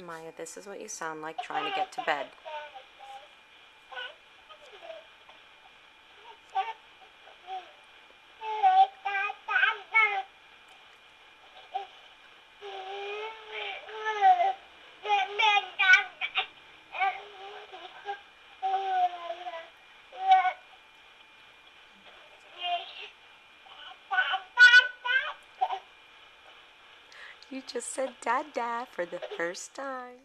Maya, this is what you sound like trying to get to bed. You just said Dada for the first time.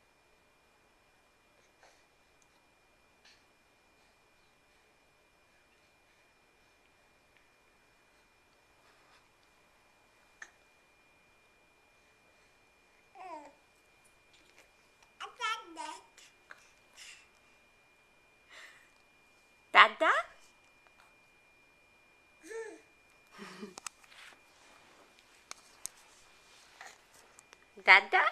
Dada? Dada?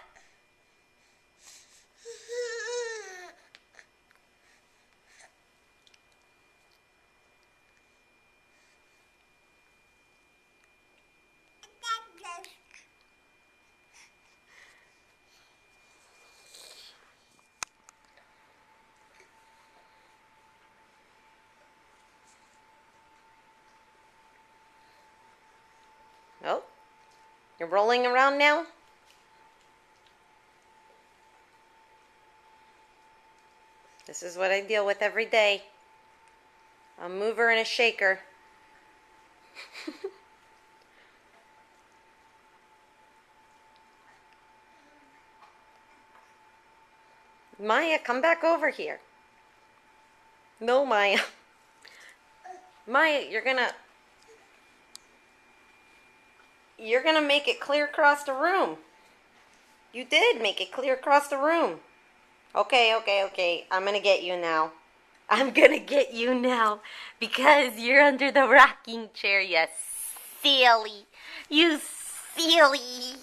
Oh, you're rolling around now? This is what I deal with every day. A mover and a shaker. Maya, come back over here. No, Maya. Maya, you're gonna make it clear across the room. You did make it clear across the room. Okay. I'm gonna get you now. I'm gonna get you now because you're under the rocking chair, you silly. You silly.